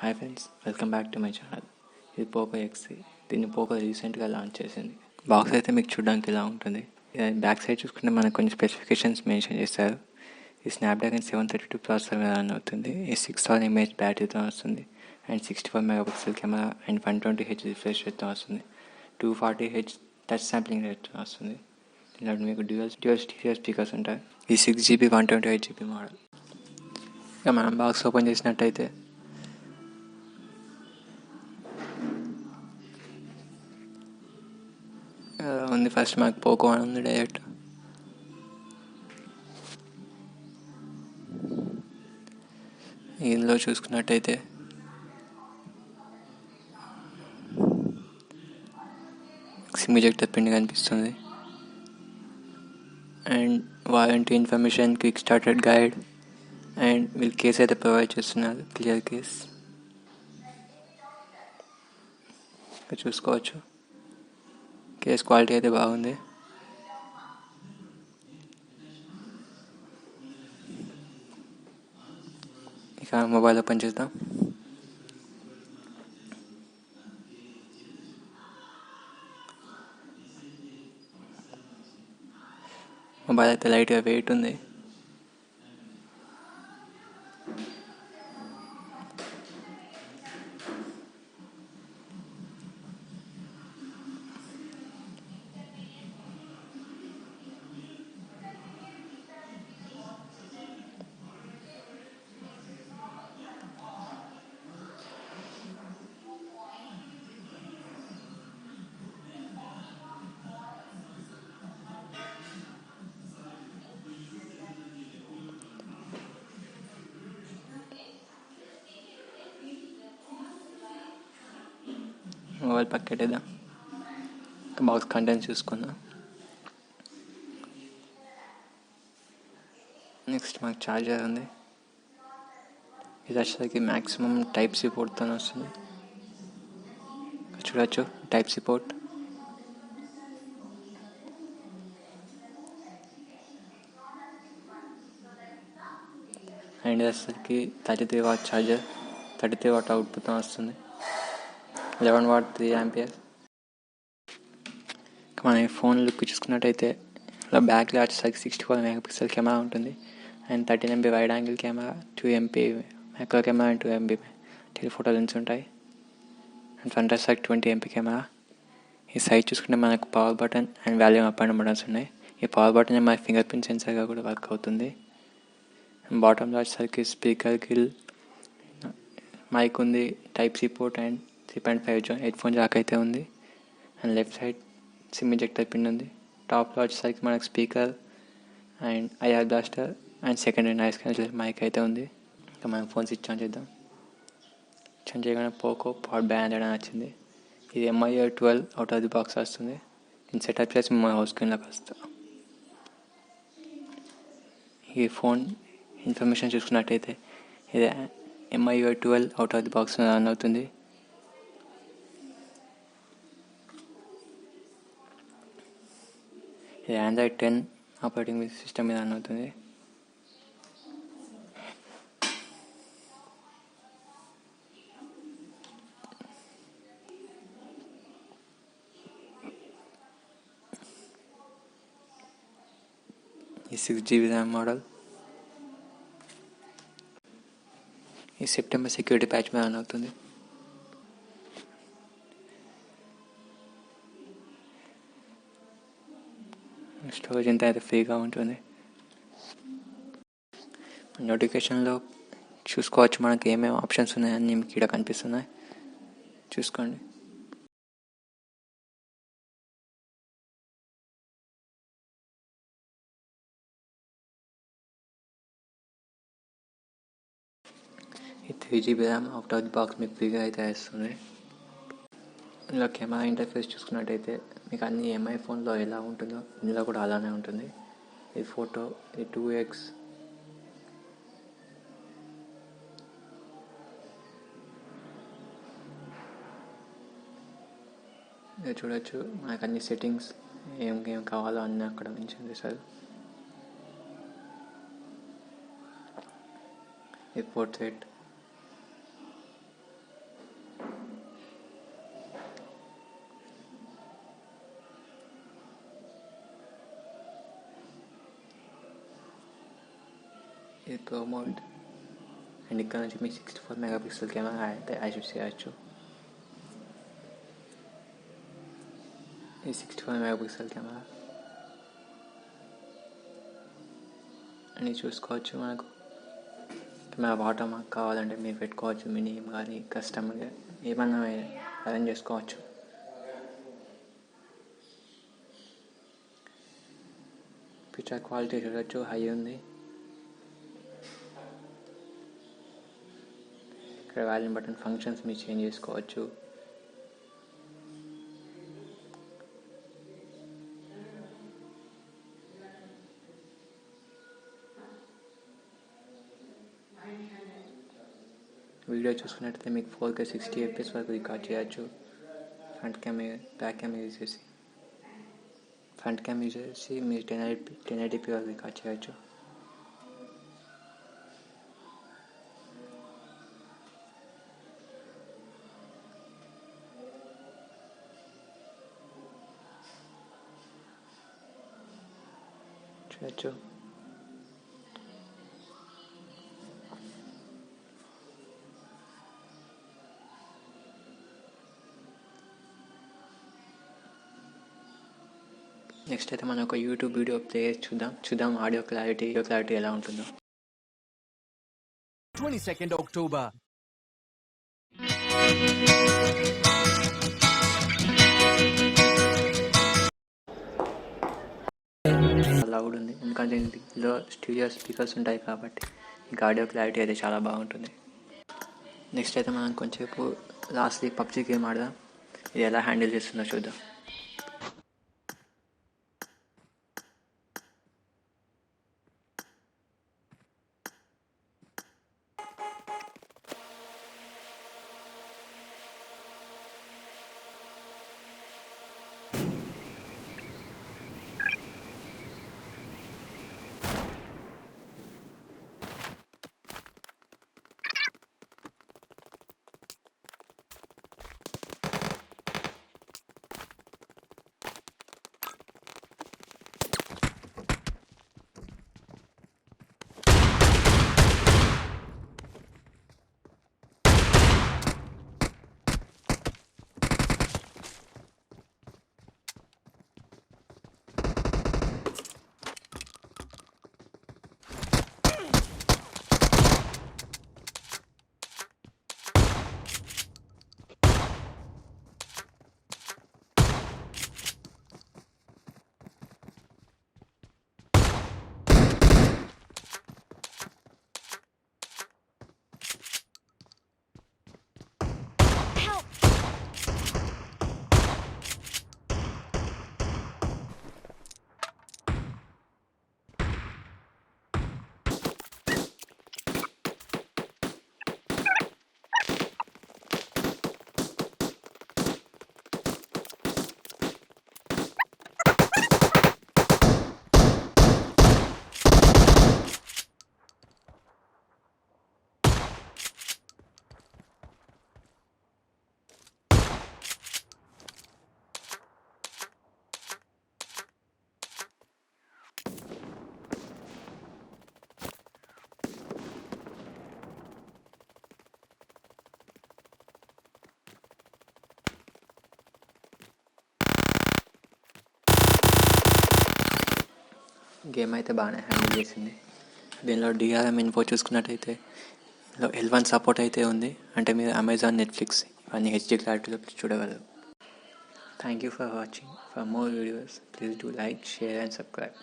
Hi friends, welcome back to my channel. ఇది Poco ఎక్స్3. దీన్ని Poco రీసెంట్గా లాంచ్ చేసింది. బాక్స్ అయితే మీకు చూడడానికి ఇలా ఉంటుంది. బ్యాక్ సైడ్ చూసుకుంటే మనకు కొన్ని స్పెసిఫికేషన్స్ మెన్షన్ చేస్తారు. ఈ స్నాప్డ్రాగన్ 732 ప్రాసెసర్ మీద రన్ అవుతుంది. ఈ 6000 mAh బ్యాటరీతో వస్తుంది. And 64 megapixel camera and 120Hz refresh రేట్తో వస్తుంది. 240Hz టచ్ శాంప్లింగ్ రేట్తో వస్తుంది. దీంట్లో మీకు డ్యూయల్ స్టీరియో స్పీకర్స్ ఉంటాయి. ఈ 6GB 128GB మోడల్. ఇక మనం బాక్స్ ఓపెన్ చేసినట్టయితే ఉంది. ఫస్ట్ మాకు పోకో అని ఉంది డైరెక్ట్. ఇందులో చూసుకున్నట్టయితే సిమ్ ఎజెక్టర్ పిన్ కనిపిస్తుంది. And warranty information, quick starter guide and వీళ్ళు కేస్ అయితే ప్రొవైడ్ చేస్తున్నారు. క్లియర్ కేస్ చూసుకోవచ్చు. కేస్ క్వాలిటీ అయితే బాగుంది. ఇక మొబైల్ ఓపెన్ చేద్దాం. మొబైల్ అయితే లైట్గా వెయిట్ ఉంది. మొబైల్ పక్కెట్టేద్దాం. బాక్స్ కంటెంట్స్ చూసుకుందాం. నెక్స్ట్ మాకు ఛార్జర్ ఉంది. ఇది వచ్చేసరికి మ్యాక్సిమం టైప్ సి పోర్ట్తో వస్తుంది. చూడవచ్చు టైప్ సి పోర్ట్. అండ్ ఇది వచ్చేసరికి 33W ఛార్జర్, 33W అవుట్పుట్తో వస్తుంది. 11W 3A. మన ఫోన్ లుక్ చూసుకున్నట్టయితే ఇలా బ్యాక్లో వచ్చేసరికి 64 మెగాపిక్సెల్ కెమెరా ఉంటుంది. And 13MP wide angle camera, 2MP micro camera and 2MP telephoto lens ఉంటాయి. అండ్ ఫ్రంట్ వచ్చేసరికి 20MP కెమెరా. ఈ సైడ్ చూసుకుంటే మనకు power button and volume up and buttons ఉన్నాయి. ఈ పవర్ బటన్ మన ఫింగర్ ప్రింట్ సెన్సర్గా కూడా వర్క్ అవుతుంది. బాటంలో వచ్చేసరికి స్పీకర్ గిల్, మైక్ ఉంది, type C port and 3.5 headphone jack అయితే ఉంది. And left side SIM ejector pin ఉంది. టాప్లో వచ్చేసరికి మనకు speaker and IR blaster and second noise cancellation mic అయితే ఉంది. ఇంకా మనం ఫోన్ స్విచ్ ఆన్ చేద్దాం. స్విచ్ ఆన్ చేయగానే పోకో పవర్ బ్యాండ్ అని వచ్చింది. ఇది MI 12 out of the box వస్తుంది. నేను సెటప్ చేసి మా హౌస్ స్క్రీన్లోకి వస్తా. ఈ ఫోన్ ఇన్ఫర్మేషన్ చూసుకున్నట్టయితే ఇది MI 12 out of the box run అవుతుంది. ఇది Android 10 ఆపరేటింగ్ సిస్టమ్ మీద రన్ అవుతుంది. ఈ 6GB ర్యామ్ మోడల్. ఈ సెప్టెంబర్ సెక్యూరిటీ ప్యాచ్ మీద రన్ అవుతుంది. స్టోరేజ్ ఎంత అయితే ఫ్రీగా ఉంటుంది. నోటిఫికేషన్లో చూసుకోవచ్చు మనకి ఏమేమి ఆప్షన్స్ ఉన్నాయని మీకు ఇక్కడ కనిపిస్తున్నాయి, చూసుకోండి. ఈ 3GB RAM out of the box మీకు ఫ్రీగా అయితే ఇస్తుంది. ఇందులో కెమెరా ఇంటర్ఫేస్ చూసుకున్నట్టయితే మీకు అన్ని MI ఫోన్లో ఎలా ఉంటుందో ఇందులో కూడా అలానే ఉంటుంది. ఈ ఫోటో, ఈ 2x, ఇది చూడొచ్చు. మనకు అన్ని సెట్టింగ్స్ ఏం కావాలో అన్నీ అక్కడ మెన్షన్ చేశారు. ఈ పోర్ట్రేట్, ఇది ప్రో మోడ్. అండ్ ఇక్కడ నుంచి మీ 64 మెగాపిక్సెల్ కెమెరా అయితే యాక్సెస్ చేయొచ్చు. ఈ 64 మెగాపిక్సెల్ కెమెరా అని చూసుకోవచ్చు. మనకు కెమెరా వాటర్ మార్క్ కావాలంటే మీరు పెట్టుకోవచ్చు. మినీ కానీ కస్టమర్గా ఏమన్నా అరేంజ్ చేసుకోవచ్చు. పిక్చర్ క్వాలిటీ చూడవచ్చు, హై ఉంది. ఇక్కడ వాల్యూమ్ బటన్ ఫంక్షన్స్ మీరు చేంజ్ చేసుకోవచ్చు. వీడియో చూసుకున్నట్టయితే మీకు 4K 60 FPS వరకు రికార్డ్ చేయొచ్చు. Front camera back camera use చేసి మీరు 1080p వరకు రికార్డ్ చేయొచ్చు. నెక్స్ట్ అయితే మనం ఒక యూట్యూబ్ వీడియో ప్లే చూద్దాం ఆడియో క్లారిటీ ఎలా ఉంటుందో. 22nd October. లౌడ్ ఉంది ఎందుకంటే ఇందులో స్టీరియో స్పీకర్స్ ఉంటాయి కాబట్టి ఇంకా ఆడియో క్లారిటీ అయితే చాలా బాగుంటుంది. నెక్స్ట్ అయితే మనం కొంచెంసేపు లాస్ట్లీ పబ్జీ గేమ్ ఆడదాం. ఇది ఎలా హ్యాండిల్ చేస్తుందో చూద్దాం. గేమ్ అయితే బాగానే హ్యాండిల్ చేసింది. దీనిలో DRM ఇన్ఫో చూసుకున్నట్టయితే L1 సపోర్ట్ అయితే ఉంది. అంటే మీరు అమెజాన్, నెట్ఫ్లిక్స్ ఇవన్నీ HD క్లారిటీలో చూడగలరు. Thank you for watching. For more videos please do like, share and subscribe.